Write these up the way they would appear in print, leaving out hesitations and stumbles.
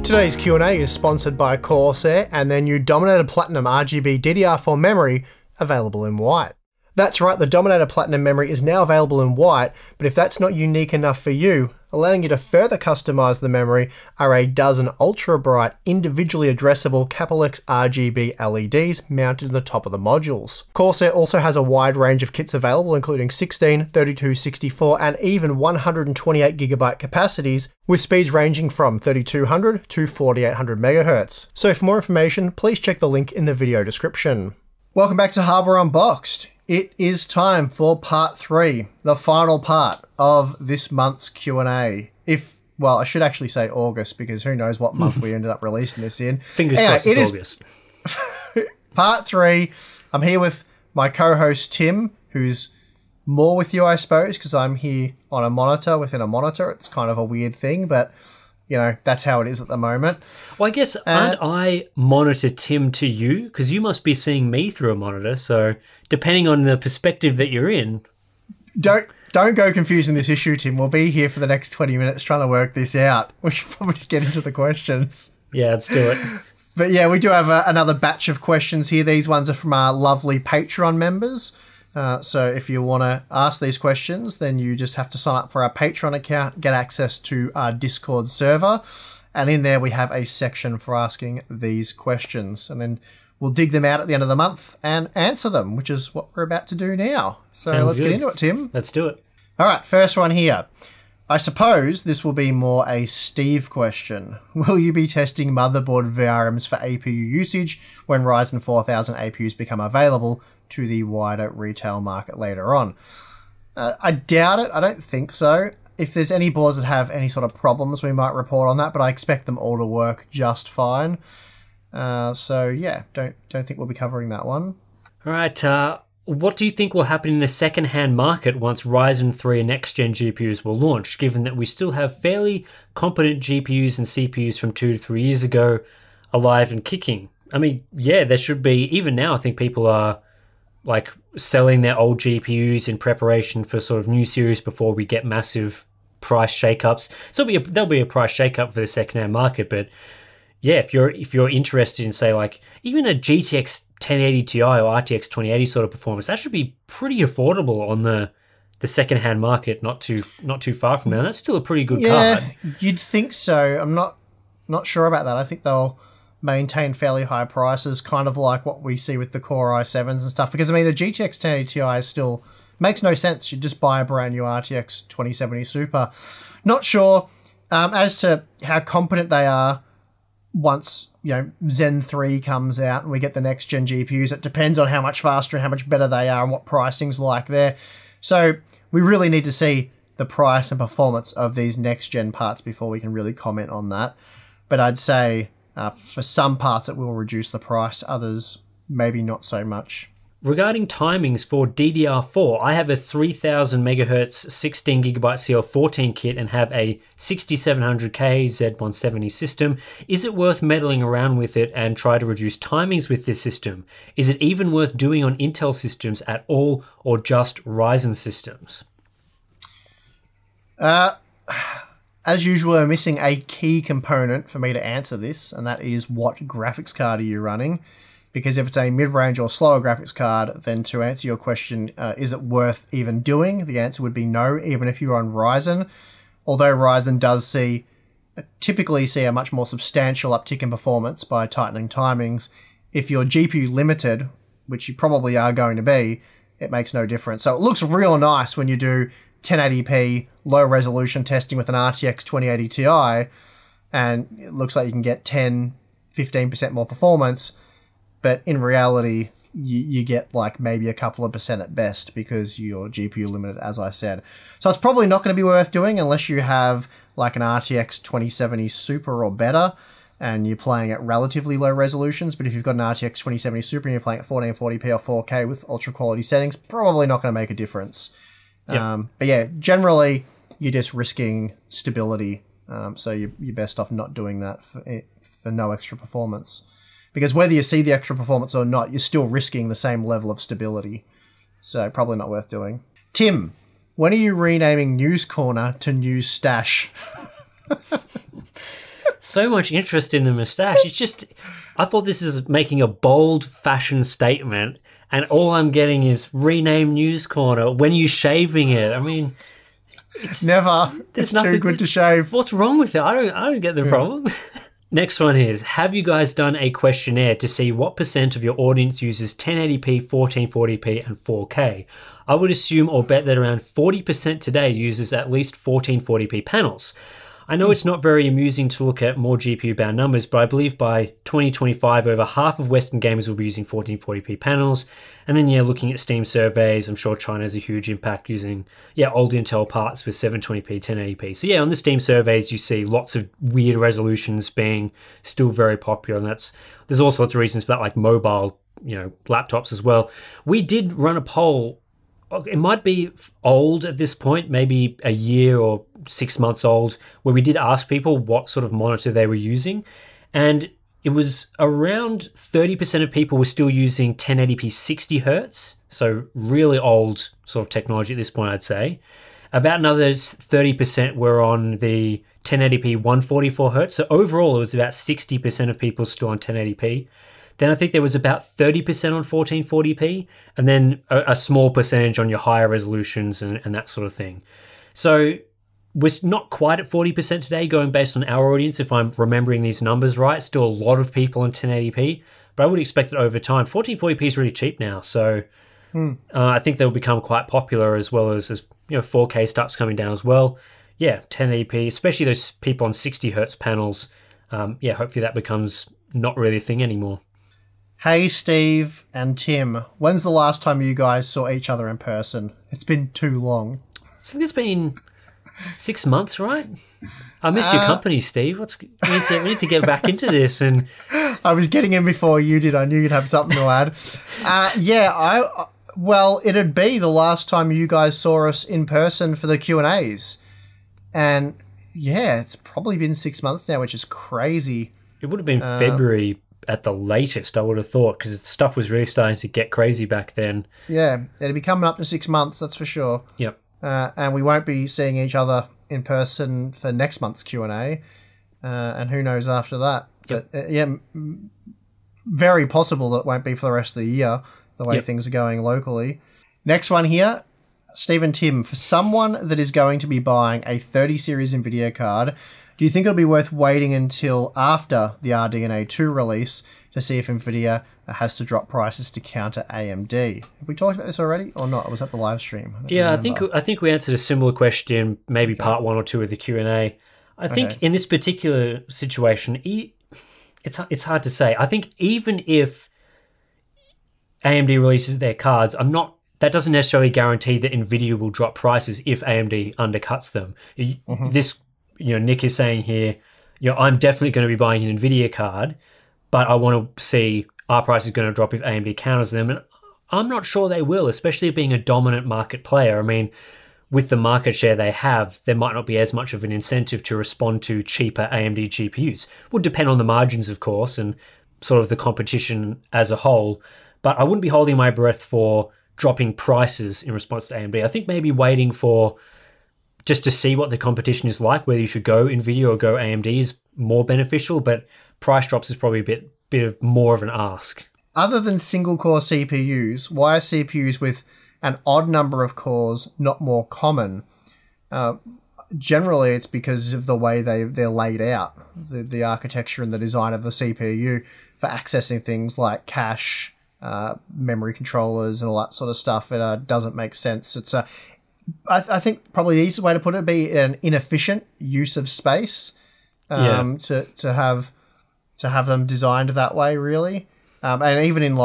Today's Q&A is sponsored by Corsair and their new Dominator Platinum RGB DDR4 memory available in white. That's right, the Dominator Platinum memory is now available in white, but if that's not unique enough for you, allowing you to further customize the memory are a dozen ultra bright, individually addressable X RGB LEDs mounted in the top of the modules. Corsair also has a wide range of kits available, including 16, 32, 64, and even 128GB capacities, with speeds ranging from 3200 to 4800 MHz. So for more information, please check the link in the video description. Welcome back to Hardware Unboxed. It is time for part 3, the final part of this month's Q&A. Well, I should actually say August, because who knows what month we ended up releasing this in. Fingers crossed it's August. Part 3. I'm here with my co-host Tim, who's more with you, I suppose, because I'm here on a monitor within a monitor. It's kind of a weird thing, but you know, that's how it is at the moment. Well, I guess, aren't I monitor Tim to you? Because you must be seeing me through a monitor, so depending on the perspective that you're in. Don't go confusing this issue, Tim. We'll be here for the next 20 minutes trying to work this out. We should probably just get into the questions. Yeah, let's do it. But yeah, we do have another batch of questions here. These ones are from our lovely Patreon members. So if you want to ask these questions, then you just have to sign up for our Patreon account, get access to our Discord server, and in there we have a section for asking these questions. And then we'll dig them out at the end of the month and answer them, which is what we're about to do now. So let's get into it, Tim. Let's do it. All right, first one here. I suppose this will be more a Steve question. Will you be testing motherboard VRMs for APU usage when Ryzen 4000 APUs become available to the wider retail market later on? I doubt it. I don't think so. If there's any boards that have any sort of problems, we might report on that, but I expect them all to work just fine. So yeah, don't think we'll be covering that one. All right. What do you think will happen in the second-hand market once Ryzen 3 and next-gen GPUs will launch, given that we still have fairly competent GPUs and CPUs from 2 to 3 years ago alive and kicking? I mean, yeah, there should be, even now I think people are like selling their old GPUs in preparation for sort of new series before we get massive price shakeups. So there'll be a price shakeup for the second-hand market, but yeah, if you're interested in, say, like even a GTX 1080 Ti or RTX 2080 sort of performance, that should be pretty affordable on the second-hand market, not too far from now. That's still a pretty good card. Yeah, you'd think so. I'm not sure about that. I think they'll maintain fairly high prices, kind of like what we see with the Core i7s and stuff. Because I mean, a GTX 1080 Ti still makes no sense. You just buy a brand new RTX 2070 Super. Not sure as to how competent they are once, you know, Zen 3 comes out and we get the next gen GPUs. It depends on how much faster and how much better they are and what pricing's like there. So we really need to see the price and performance of these next gen parts before we can really comment on that. But I'd say for some parts it will reduce the price, others maybe not so much. Regarding timings for DDR4, I have a 3000 MHz 16GB CL14 kit and have a 6700K Z170 system. Is it worth meddling around with it and try to reduce timings with this system? Is it even worth doing on Intel systems at all, or just Ryzen systems? As usual, we're missing a key component for me to answer this, and that is what graphics card are you running? Because if it's a mid-range or slower graphics card, then to answer your question, is it worth even doing? The answer would be no, even if you're on Ryzen. Although Ryzen does typically see a much more substantial uptick in performance by tightening timings, if you're GPU limited, which you probably are going to be, it makes no difference. So it looks real nice when you do 1080p low resolution testing with an RTX 2080 Ti, and it looks like you can get 10-15% more performance. But in reality, you get like maybe a couple of percent at best because you're GPU limited, as I said. So it's probably not going to be worth doing unless you have like an RTX 2070 Super or better and you're playing at relatively low resolutions. But if you've got an RTX 2070 Super and you're playing at 1440p or 4K with ultra quality settings, probably not going to make a difference. Yep. But yeah, generally you're just risking stability. So you're best off not doing that for no extra performance. Because whether you see the extra performance or not, you're still risking the same level of stability. So probably not worth doing. Tim, when are you renaming News Corner to News Stache? So much interest in the moustache. It's just, I thought this is making a bold fashion statement, and all I'm getting is rename News Corner. When are you shaving it? I mean, it's never. It's too good to shave. What's wrong with it? I don't get the problem. Next one is, have you guys done a questionnaire to see what % of your audience uses 1080p, 1440p, and 4K? I would assume or bet that around 40% today uses at least 1440p panels. I know it's not very amusing to look at more GPU-bound numbers, but I believe by 2025, over half of Western gamers will be using 1440p panels. And then, looking at Steam surveys, I'm sure China has a huge impact using, old Intel parts with 720p, 1080p. So on the Steam surveys, you see lots of weird resolutions being still very popular. And there's all sorts of reasons for that, like mobile, laptops as well. We did run a poll. It might be old at this point, maybe a year or 6 months old, where we did ask people what sort of monitor they were using. And it was around 30% of people were still using 1080p 60 hertz. So really old sort of technology at this point, I'd say. About another 30% were on the 1080p 144 hertz. So overall, it was about 60% of people still on 1080p. Then I think there was about 30% on 1440p, and then a small percentage on your higher resolutions and that sort of thing. So we're not quite at 40% today, going based on our audience, if I'm remembering these numbers right. Still a lot of people on 1080p, but I would expect that over time. 1440p is really cheap now, so I think they'll become quite popular, as well as 4K starts coming down as well. 1080p, especially those people on 60 hertz panels. Hopefully that becomes not really a thing anymore. Hey, Steve and Tim, when's the last time you guys saw each other in person? It's been too long. I think it's been 6 months, right? I miss your company, Steve. We need to get back into this. And I was getting in before you did. I knew you'd have something to add. Well, it'd be the last time you guys saw us in person for the Q&As. And it's probably been 6 months now, which is crazy. It would have been February at the latest, I would have thought, because stuff was really starting to get crazy back then. Yeah, it'll be coming up to 6 months, that's for sure. Yep. And we won't be seeing each other in person for next month's Q&A, and who knows after that. Yep. But very possible that it won't be for the rest of the year, the way things are going locally. Next one here, Steve and Tim, for someone that is going to be buying a 30 series NVIDIA card, do you think it'll be worth waiting until after the RDNA2 release to see if NVIDIA has to drop prices to counter AMD? Have we talked about this already or not? Or was that the live stream? I think we answered a similar question, maybe part 1 or 2 of the Q&A. I think in this particular situation, it's hard to say. I think even if AMD releases their cards, that doesn't necessarily guarantee that NVIDIA will drop prices if AMD undercuts them. This, Nick is saying here, I'm definitely going to be buying an NVIDIA card, but I want to see our price is going to drop if AMD counters them. And I'm not sure they will, especially being a dominant market player. I mean, with the market share they have, there might not be as much of an incentive to respond to cheaper AMD GPUs. Would depend on the margins, of course, and sort of the competition as a whole. But I wouldn't be holding my breath for dropping prices in response to AMD. I think maybe waiting for just to see what the competition is like, whether you should go NVIDIA or go AMD is more beneficial, but price drops is probably a bit of more of an ask. Other than single-core CPUs, why are CPUs with an odd number of cores not more common? Generally, it's because of the way they're laid out, the architecture and the design of the CPU for accessing things like cache, memory controllers and all that sort of stuff. It doesn't make sense. It's I think probably the easiest way to put it would be an inefficient use of space to have them designed that way, really. And even in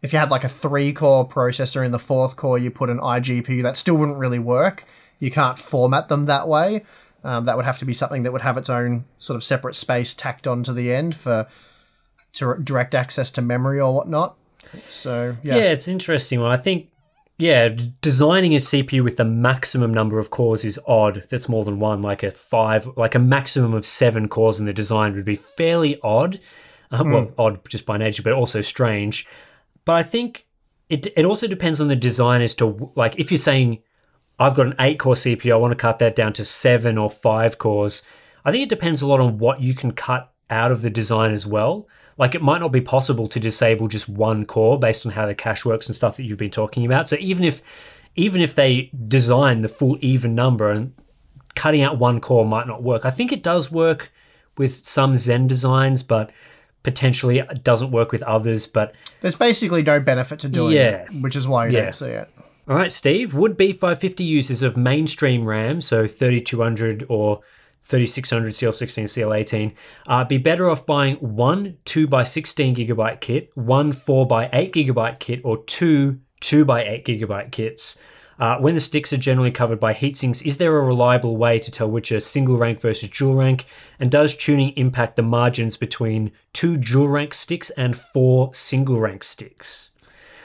if you had a 3-core processor in the 4th core, you put an iGPU, that still wouldn't really work. You can't format them that way. That would have to be something that would have its own sort of separate space tacked onto the end to direct access to memory or whatnot. So, yeah, it's an interesting one. I think, designing a CPU with the maximum number of cores is odd. That's more than one, like a maximum of 7 cores in the design would be fairly odd. Well, odd just by nature, but also strange. But I think it also depends on the design as to, if you're saying, I've got an 8-core CPU, I want to cut that down to 7 or 5 cores. I think it depends a lot on what you can cut out of the design as well. Like, it might not be possible to disable just one core based on how the cache works and stuff that you've been talking about. So even if they design the full even number, and cutting out one core might not work. I think it does work with some Zen designs, but potentially it doesn't work with others. But there's basically no benefit to doing it, which is why you don't see it. All right, Steve, would B550 users of mainstream RAM, so 3200 or 3600 CL16, CL18, be better off buying one 2x16GB kit, one 4x8GB kit, or two 2x8GB kits? When the sticks are generally covered by heatsinks, is there a reliable way to tell which are single rank versus dual rank? And does tuning impact the margins between 2 dual rank sticks and 4 single rank sticks?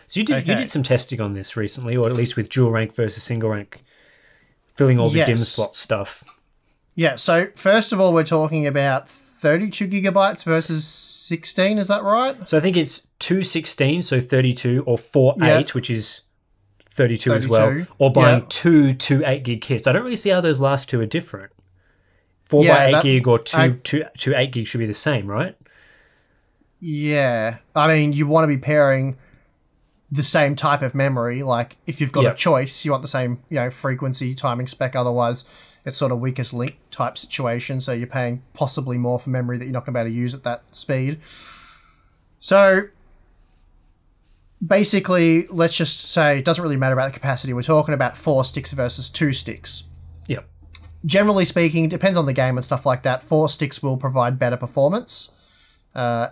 So you did some testing on this recently, or at least with dual rank versus single rank, filling all the DIMM slot stuff. Yeah, so first of all, we're talking about 32GB versus 16, is that right? So I think it's 2 16, so 32, or 4 8, which is 32 as well, or buying two 8 gig kits. I don't really see how those last two are different. 4 by 8 gig or two 8 gig should be the same, right? Yeah. I mean, you want to be pairing the same type of memory. Like, if you've got a choice, you want the same, frequency, timing spec. Otherwise, it's sort of weakest link type situation. So you're paying possibly more for memory that you're not going to be able to use at that speed. So basically, let's just say it doesn't really matter about the capacity. We're talking about 4 sticks versus 2 sticks. Yep. Generally speaking, it depends on the game and stuff like that. 4 sticks will provide better performance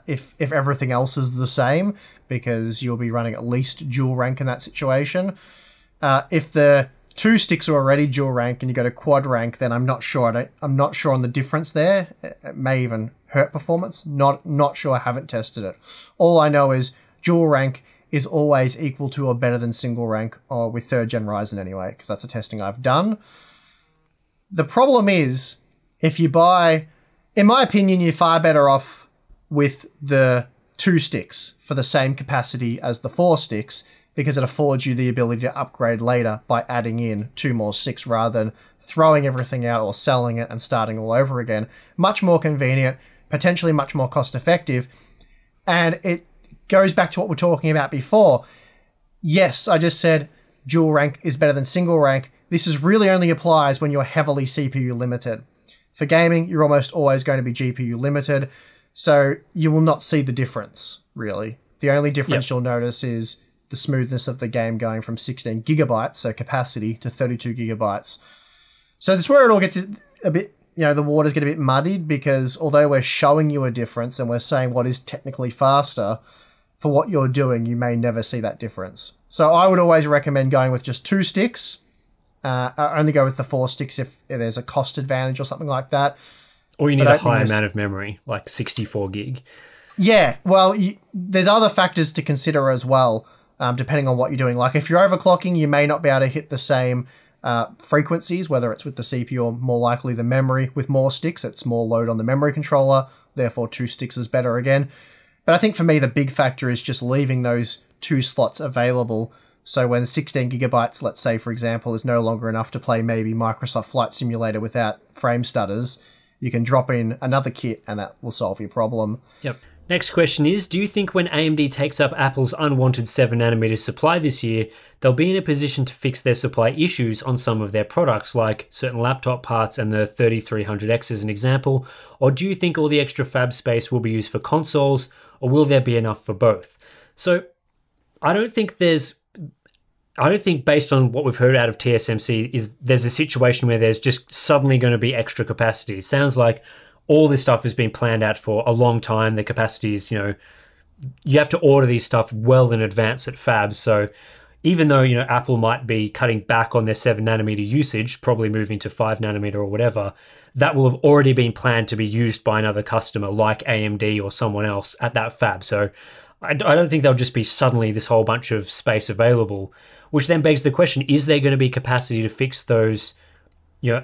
if everything else is the same, because you'll be running at least dual rank in that situation. If the 2 sticks are already dual rank and you go to quad rank, then I'm not sure. I'm not sure on the difference there. It may even hurt performance. Not sure. I haven't tested it. All I know is dual rank is always equal to or better than single rank, or with 3rd gen Ryzen anyway, because that's a testing I've done. The problem is, if you buy, in my opinion, you're far better off with the 2 sticks for the same capacity as the 4 sticks, because it affords you the ability to upgrade later by adding in 2 more sticks rather than throwing everything out or selling it and starting all over again. Much more convenient, potentially much more cost effective, and it goes back to what we're talking about before. Yes, I just said dual rank is better than single rank. This is really only applies when you're heavily CPU limited. For gaming, you're almost always going to be GPU limited, so you will not see the difference, really. The only difference you'll notice is the smoothness of the game going from 16 gigabytes, so capacity, to 32 gigabytes. So this is where it all gets a bit, the waters get a bit muddied, because although we're showing you a difference and we're saying what is technically faster, for what you're doing, you may never see that difference. So I would always recommend going with just 2 sticks. Only go with the 4 sticks if there's a cost advantage or something like that. Or you need a high amount of memory, like 64 gig. Yeah, well, there's other factors to consider as well, depending on what you're doing. Like, if you're overclocking, you may not be able to hit the same frequencies, whether it's with the CPU or more likely the memory. With more sticks, it's more load on the memory controller, therefore 2 sticks is better again. But I think for me, the big factor is just leaving those 2 slots available. So when 16 gigabytes, let's say, for example, is no longer enough to play maybe Microsoft Flight Simulator without frame stutters, you can drop in another kit and that will solve your problem. Yep. Next question is, do you think when AMD takes up Apple's unwanted 7nm supply this year, they'll be in a position to fix their supply issues on some of their products, like certain laptop parts and the 3300X as an example? Or do you think all the extra fab space will be used for consoles, or will there be enough for both? So I don't think based on what we've heard out of TSMC, there's a situation where there's just suddenly going to be extra capacity. It sounds like all this stuff has been planned out for a long time. The capacity is, you have to order these stuff well in advance at fabs. So even though, Apple might be cutting back on their 7nm usage, probably moving to 5nm or whatever, that will have already been planned to be used by another customer like AMD or someone else at that fab. So I don't think there'll just be suddenly this whole bunch of space available, which then begs the question, is there going to be capacity to fix those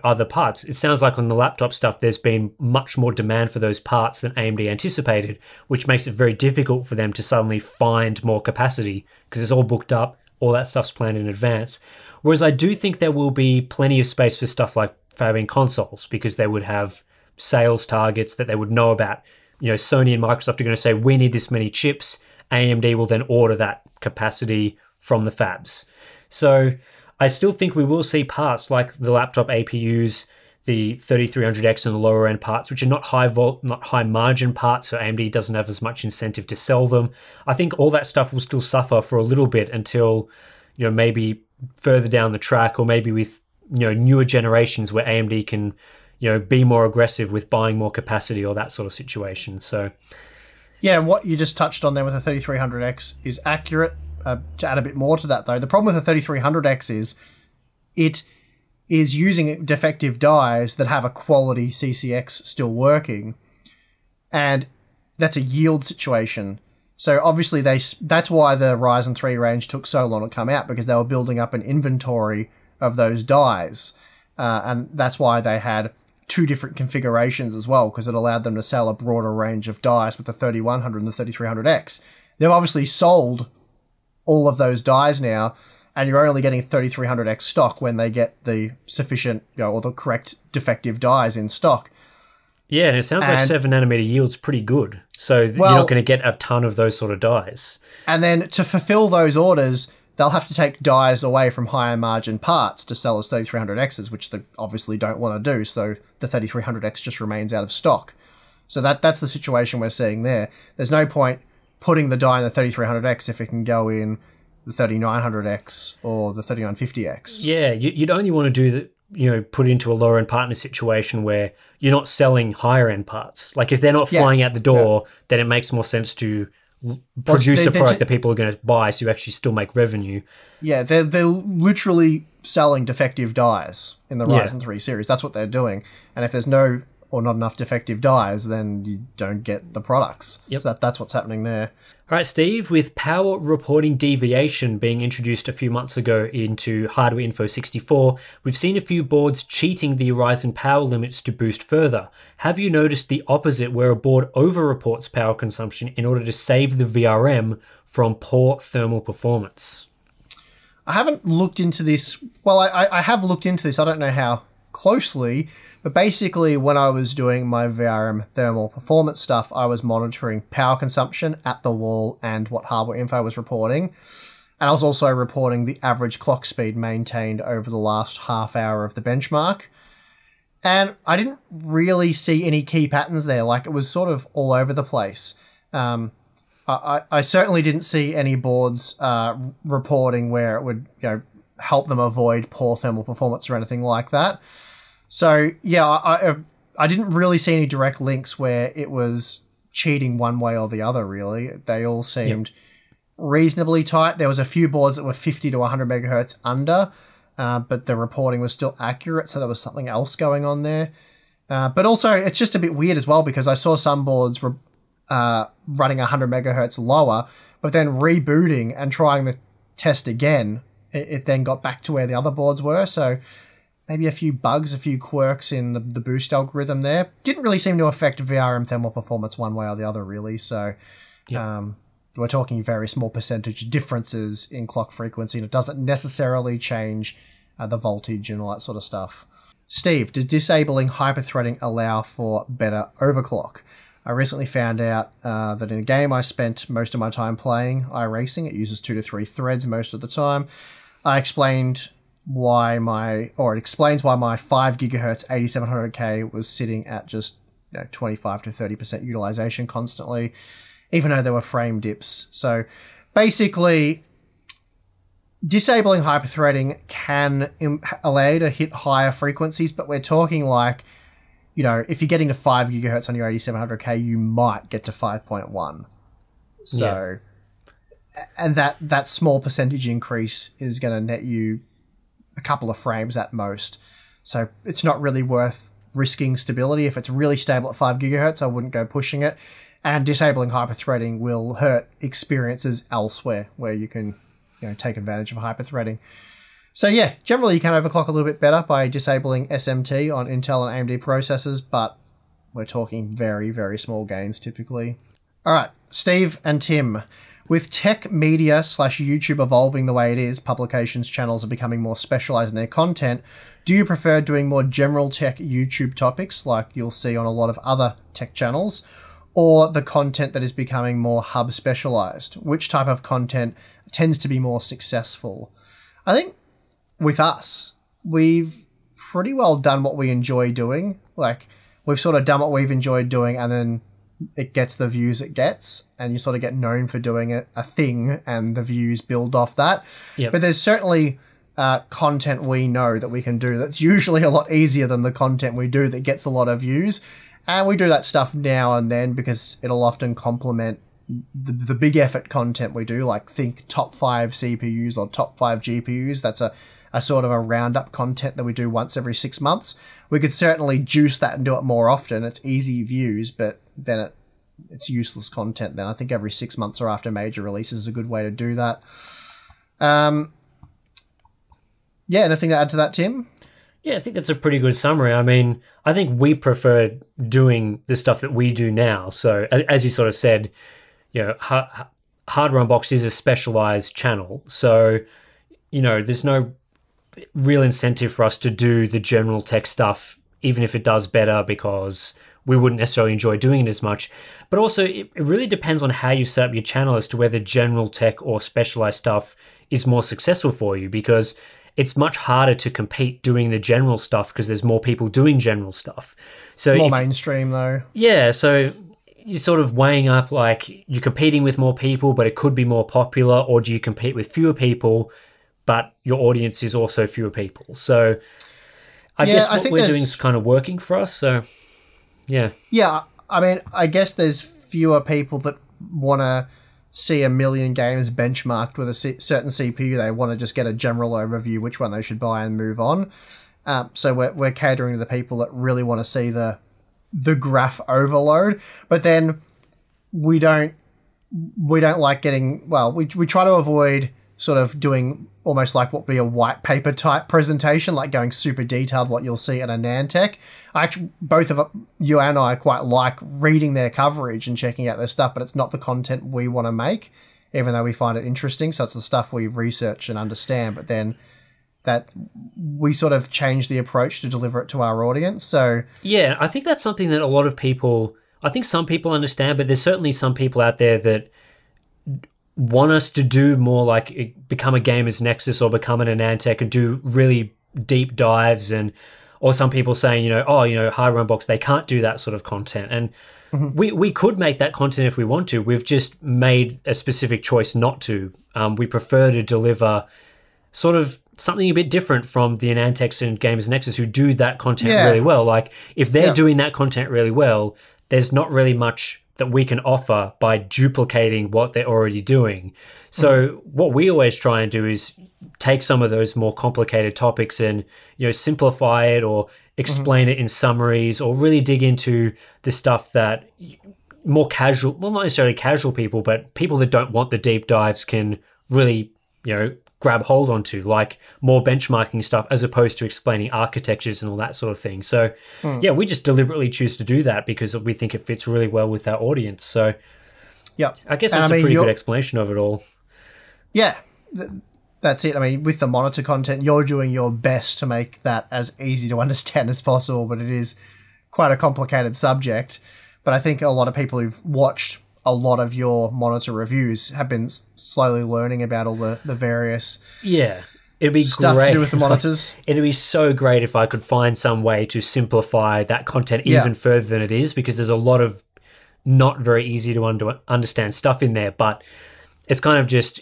other parts? It sounds like on the laptop stuff, there's been much more demand for those parts than AMD anticipated, which makes it very difficult for them to suddenly find more capacity because it's all booked up, all that stuff's planned in advance. Whereas I do think there will be plenty of space for stuff like fabbing consoles, because they would have sales targets that they would know about. Sony and Microsoft are going to say, we need this many chips. AMD will then order that capacity from the fabs. So I still think we will see parts like the laptop APUs, the 3300X and the lower end parts, which are not high margin parts, so AMD doesn't have as much incentive to sell them. I think all that stuff will still suffer for a little bit until, maybe further down the track, or maybe with, newer generations where AMD can, be more aggressive with buying more capacity or that sort of situation. So, yeah, what you just touched on there with the 3300X is accurate. To add a bit more to that, though, the problem with the 3300X is it is using defective dies that have a quality CCX still working, and that's a yield situation. So obviously that's why the Ryzen 3 range took so long to come out, because they were building up an inventory of those dies, and that's why they had two different configurations as well, because it allowed them to sell a broader range of dies with the 3100 and the 3300X. They've obviously sold all of those dies now, and you're only getting 3300X stock when they get the sufficient, or the correct defective dies in stock. Yeah, and it sounds like 7nm yield's pretty good. So you're not going to get a ton of those sort of dies. And then to fulfill those orders, they'll have to take dies away from higher margin parts to sell as 3300Xs, which they obviously don't want to do, so the 3300X just remains out of stock. So that's the situation we're seeing there. There's no point putting the die in the 3300X if it can go in the 3900X or the 3950X. Yeah, you'd only want to do that, put it into a lower end partner situation where you're not selling higher end parts. Like if they're not flying out the door, then it makes more sense to produce a product that people are going to buy, so you actually still make revenue. Yeah, they're literally selling defective dies in the Ryzen 3 series. That's what they're doing. And if there's no or not enough defective dies, then you don't get the products. Yep. So that's what's happening there. All right, Steve, with power reporting deviation being introduced a few months ago into HWInfo 64, we've seen a few boards cheating the Ryzen power limits to boost further. Have you noticed the opposite, where a board over-reports power consumption in order to save the VRM from poor thermal performance? I haven't looked into this. Well, I have looked into this. I don't know how closely, but basically when I was doing my VRM thermal performance stuff, I was monitoring power consumption at the wall and what HWInfo was reporting. And I was also reporting the average clock speed maintained over the last half hour of the benchmark. And I didn't really see any key patterns there. Like, it was sort of all over the place. I certainly didn't see any boards reporting where it would help them avoid poor thermal performance or anything like that. So yeah, I didn't really see any direct links where it was cheating one way or the other, really. They all seemed reasonably tight. There was a few boards that were 50 to 100 megahertz under, but the reporting was still accurate, so there was something else going on there. But also, it's just a bit weird as well, because I saw some boards running 100 megahertz lower, but then rebooting and trying the test again, it then got back to where the other boards were. So maybe a few bugs, a few quirks in the boost algorithm there. Didn't really seem to affect VRM thermal performance one way or the other, really. So we're talking very small percentage differences in clock frequency, and it doesn't necessarily change the voltage and all that sort of stuff. Steve, does disabling hyperthreading allow for better overclock? I recently found out that in a game I spent most of my time playing, iRacing, it uses 2 to 3 threads most of the time. I explained why it explains why my 5 gigahertz 8700K was sitting at just 25 to 30% utilization constantly, even though there were frame dips. So basically, disabling hyperthreading can allow you to hit higher frequencies, but we're talking like, if you're getting to 5 gigahertz on your 8700K, you might get to 5.1. So, and that small percentage increase is going to net you a couple of frames at most. So it's not really worth risking stability. If it's really stable at 5 gigahertz, I wouldn't go pushing it. And disabling hyperthreading will hurt experiences elsewhere where you can take advantage of hyperthreading. So yeah, generally you can overclock a little bit better by disabling SMT on Intel and AMD processors, but we're talking very, very small gains typically. All right, Steve and Tim, With tech media / YouTube evolving the way it is, publications channels are becoming more specialized in their content. Do you prefer doing more general tech YouTube topics like you'll see on a lot of other tech channels, or the content that is becoming more hub specialized? Which type of content tends to be more successful? I think with us, we've pretty well done what we enjoy doing. Like, we've sort of done what we've enjoyed doing, and then it gets the views it gets, and you sort of get known for doing a thing, and the views build off that. Yep. But there's certainly content we know that we can do that's usually a lot easier than the content we do that gets a lot of views. And we do that stuff now and then because it'll often complement the big effort content we do, like think top 5 CPUs or top 5 GPUs. That's a sort of a roundup content that we do once every 6 months. We could certainly juice that and do it more often. It's easy views, but then it's useless content. Then I think every 6 months or after major releases is a good way to do that. Yeah, anything to add to that, Tim? Yeah, I think that's a pretty good summary. I mean, I think we prefer doing the stuff that we do now. So as you sort of said, you know, Hardware Unboxed is a specialized channel. So, you know, there's no real incentive for us to do the general tech stuff, even if it does better, because we wouldn't necessarily enjoy doing it as much. But also, it really depends on how you set up your channel as to whether general tech or specialized stuff is more successful for you, because it's much harder to compete doing the general stuff because there's more people doing general stuff. So more mainstream, though. Yeah, so you're sort of weighing up, like, you're competing with more people, but it could be more popular, or do you compete with fewer people, but your audience is also fewer people? So I guess what we're doing is kind of working for us, so yeah. Yeah, I mean, I guess there's fewer people that want to see a million games benchmarked with a certain CPU. They want to just get a general overview, which one they should buy, and move on. So we're catering to the people that really want to see the graph overload. But then we don't like getting, well, we try to avoid sort of doing almost like what would be a white paper type presentation, like going super detailed, what you'll see at a Nantech. Actually, both of you and I quite like reading their coverage and checking out their stuff, but it's not the content we want to make, even though we find it interesting. So it's the stuff we research and understand, but then that we sort of change the approach to deliver it to our audience. So yeah, I think that's something that a lot of people, I think some people understand, but there's certainly some people out there that want us to do more, like become a Gamers Nexus or become an Anantech and do really deep dives, and or some people saying, you know, oh, you know, Hardware Unboxed, they can't do that sort of content. And we could make that content if we want to. We've just made a specific choice not to. We prefer to deliver sort of something a bit different from the Anantechs and Gamers Nexus who do that content really well. Like, if they're doing that content really well, there's not really much that we can offer by duplicating what they're already doing. So what we always try and do is take some of those more complicated topics and, you know, simplify it or explain it in summaries, or really dig into the stuff that more casual, well, not necessarily casual people, but people that don't want the deep dives can really, you know, grab hold onto, like more benchmarking stuff as opposed to explaining architectures and all that sort of thing. So yeah, we just deliberately choose to do that because we think it fits really well with our audience. So yeah, I guess that's a pretty good explanation of it all. Yeah, that's it. I mean, with the monitor content, you're doing your best to make that as easy to understand as possible, but it is quite a complicated subject. But I think a lot of people who've watched a lot of your monitor reviews have been slowly learning about all the various it'd be stuff great. To do with the monitors. It'd be so great if I could find some way to simplify that content even further than it is, because there's a lot of not very easy to understand stuff in there. But it's kind of just,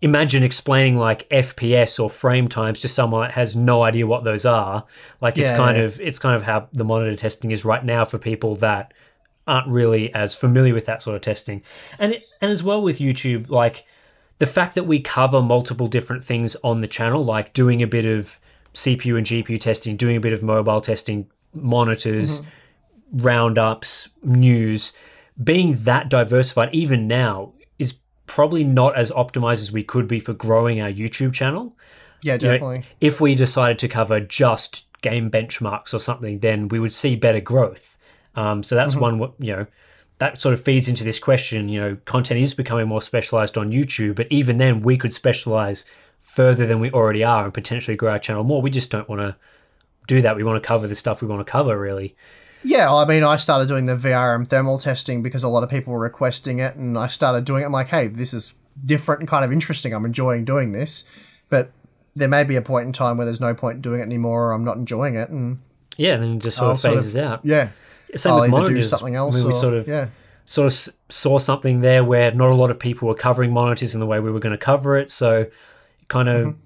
imagine explaining like FPS or frame times to someone that has no idea what those are. Like it's kind of how the monitor testing is right now for people that aren't really as familiar with that sort of testing. And as well with YouTube, like the fact that we cover multiple different things on the channel, like doing a bit of CPU and GPU testing, doing a bit of mobile testing, monitors, roundups, news, being that diversified even now is probably not as optimized as we could be for growing our YouTube channel. Yeah, definitely. You know, if we decided to cover just game benchmarks or something, then we would see better growth. So that's one, you know, that sort of feeds into this question. You know, content is becoming more specialized on YouTube, but even then we could specialize further than we already are and potentially grow our channel more. We just don't want to do that. We want to cover the stuff we want to cover, really. Yeah, I mean, I started doing the VRM thermal testing because a lot of people were requesting it, and I started doing it. I'm like, hey, this is different and kind of interesting. I'm enjoying doing this, but there may be a point in time where there's no point doing it anymore, or I'm not enjoying it, and yeah, then it just sort of phases out. Yeah, same I'll with either monitors. do something else. I mean, we sort of saw something there where not a lot of people were covering monitors in the way we were going to cover it, so it kind of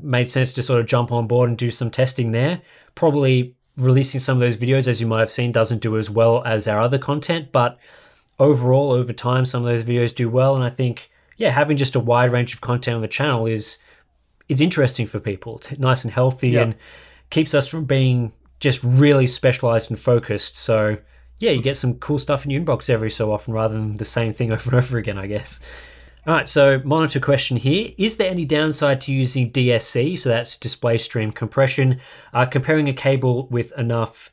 made sense to sort of jump on board and do some testing there. Probably releasing some of those videos, as you might have seen, doesn't do as well as our other content, but overall, over time, some of those videos do well, and I think, yeah, having just a wide range of content on the channel is interesting for people. It's nice and healthy and keeps us from being just really specialized and focused. So, yeah, you get some cool stuff in your inbox every so often rather than the same thing over and over again, I guess. All right, so monitor question here. Is there any downside to using DSC, so that's display stream compression, comparing a cable with enough,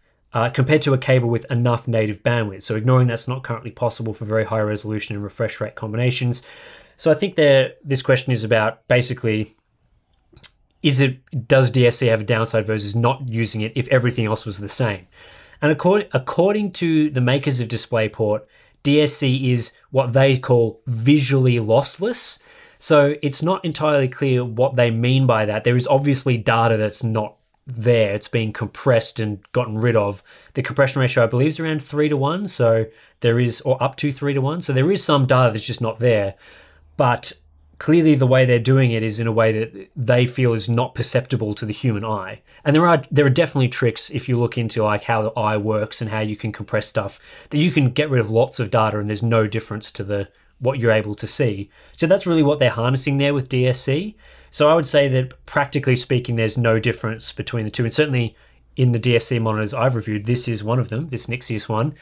compared to a cable with enough native bandwidth? So ignoring that's not currently possible for very high resolution and refresh rate combinations. So I think this question is about basically, does DSC have a downside versus not using it if everything else was the same? And according to the makers of DisplayPort, DSC is what they call visually lossless. So it's not entirely clear what they mean by that. There is obviously data that's not there. It's being compressed and gotten rid of. The compression ratio, I believe, is around 3:1. So there is, or up to 3:1. So there is some data that's just not there. But clearly the way they're doing it is in a way that they feel is not perceptible to the human eye. And there are definitely tricks, if you look into like how the eye works and how you can compress stuff, that you can get rid of lots of data and there's no difference to what you're able to see. So that's really what they're harnessing there with DSC. So I would say that practically speaking, there's no difference between the two. And certainly in the DSC monitors I've reviewed, this is one of them, this Nixius one.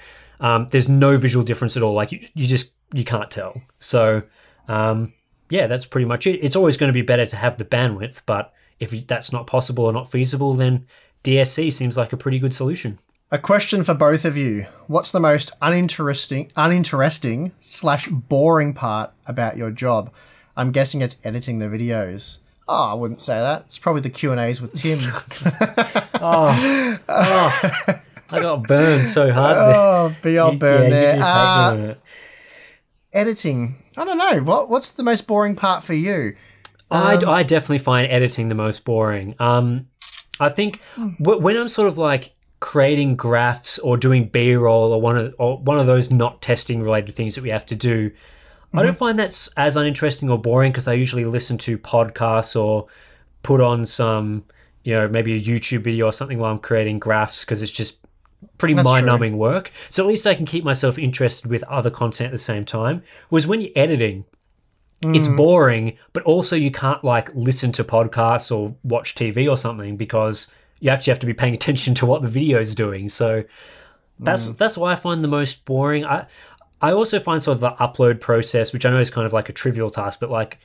There's no visual difference at all. Like you can't tell. So yeah, that's pretty much it. It's always going to be better to have the bandwidth, but if that's not possible or not feasible, then DSC seems like a pretty good solution. A question for both of you. What's the most uninteresting / boring part about your job? I'm guessing it's editing the videos. Oh, I wouldn't say that. It's probably the Q&As with Tim. I got burned so hard there. Oh, be old burn there. You just hate doing it. Editing. I don't know. What's the most boring part for you? I definitely find editing the most boring. I think when I'm sort of like creating graphs or doing B-roll or one of those not testing related things that we have to do, I don't find that's as uninteresting or boring because I usually listen to podcasts or put on some, maybe a YouTube video or something while I'm creating graphs because it's just pretty mind-numbing work. So at least I can keep myself interested with other content at the same time. Whereas when you're editing, it's boring, but also you can't like listen to podcasts or watch TV or something because you actually have to be paying attention to what the video is doing. So that's why I find the most boring. I also find sort of the upload process, which I know is kind of like a trivial task, but like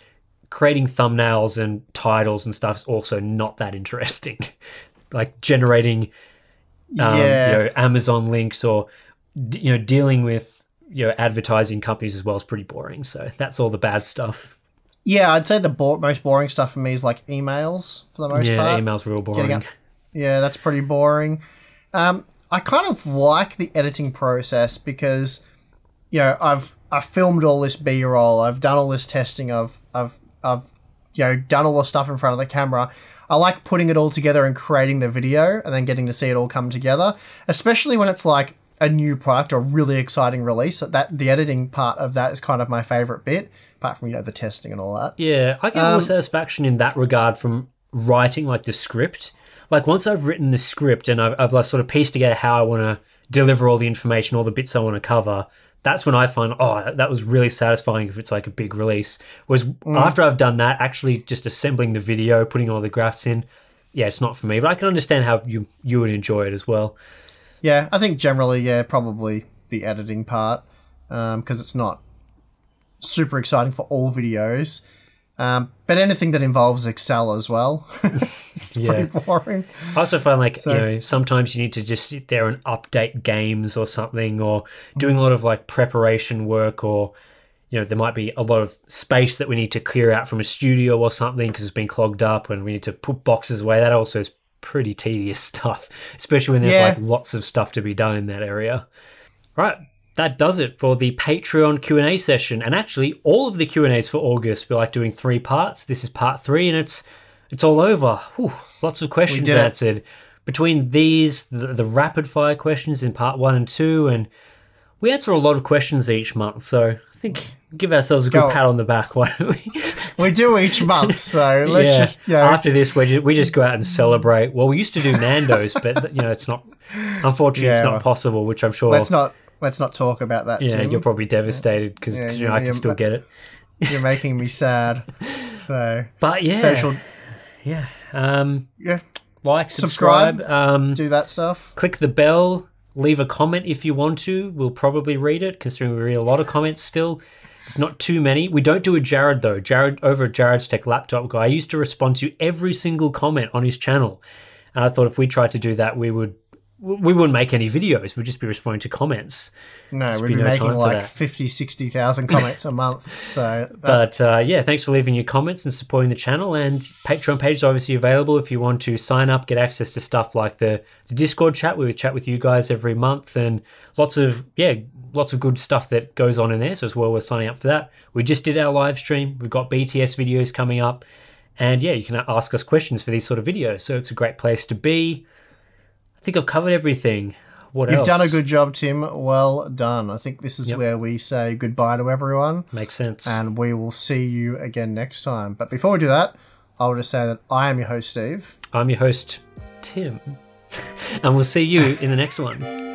creating thumbnails and titles and stuff is also not that interesting. Like generating Amazon links or dealing with advertising companies as well is pretty boring. So that's all the bad stuff. Yeah, I'd say the most boring stuff for me is like emails for the most part. Yeah, emails real boring. Yeah, that's pretty boring. I kind of like the editing process because I've filmed all this B-roll. I've done all this testing. I've done all the stuff in front of the camera. I like putting it all together and creating the video and then getting to see it all come together, especially when it's like a new product or a really exciting release. That the editing part of that is kind of my favorite bit, apart from the testing and all that. Yeah, I get more satisfaction in that regard from writing like the script. Like once I've written the script and I've like sort of pieced together how I want to deliver all the information, all the bits I want to cover, that's when I find, that was really satisfying if it's like a big release. Whereas after I've done that, actually just assembling the video, putting all the graphs in, yeah, it's not for me. But I can understand how you would enjoy it as well. Yeah, I think generally, probably the editing part, because it's not super exciting for all videos. But anything that involves Excel as well, It's pretty boring. I also find like, sometimes you need to just sit there and update games or something, or doing a lot of like preparation work, or, there might be a lot of space that we need to clear out from a studio or something because it's been clogged up and we need to put boxes away. That also is pretty tedious stuff, especially when there's like lots of stuff to be done in that area. Right. That does it for the Patreon Q&A session. And actually, all of the Q&As for August, we like doing 3 parts. This is part 3, and it's all over. Whew, lots of questions answered. Between these, the rapid-fire questions in part 1 and 2, and we answer a lot of questions each month, so I think give ourselves a good pat on the back, why don't we? We do each month, so let's just, After this, we just go out and celebrate. Well, we used to do Nando's, but, it's not... Unfortunately, it's not possible, which I'm sure... Let's not talk about that, Tim. You're probably devastated because I can still get it. You're making me sad. So, but like, subscribe, do that stuff. Click the bell, leave a comment if you want to. We'll probably read it, considering we read a lot of comments still. It's not too many. We don't do a Jared, though. Jared, over at Jared's Tech Laptop Guy, used to respond to every single comment on his channel. And I thought if we tried to do that, we wouldn't make any videos. We'd just be responding to comments. No, we'd be making like 50, 60,000 comments a month. So, But thanks for leaving your comments and supporting the channel. And Patreon page is obviously available if you want to sign up, get access to stuff like the Discord chat. We would chat with you guys every month, and lots of good stuff that goes on in there. So as well, we're signing up for that. We just did our live stream. We've got BTS videos coming up. And you can ask us questions for these sort of videos. So it's a great place to be. I think I've covered everything. What else? You've done a good job, Tim. Well done. I think this is where we say goodbye to everyone. Makes sense. And we will see you again next time. But before we do that, I'll just say that I am your host, Steve. I'm your host, Tim. And we'll see you in the next one.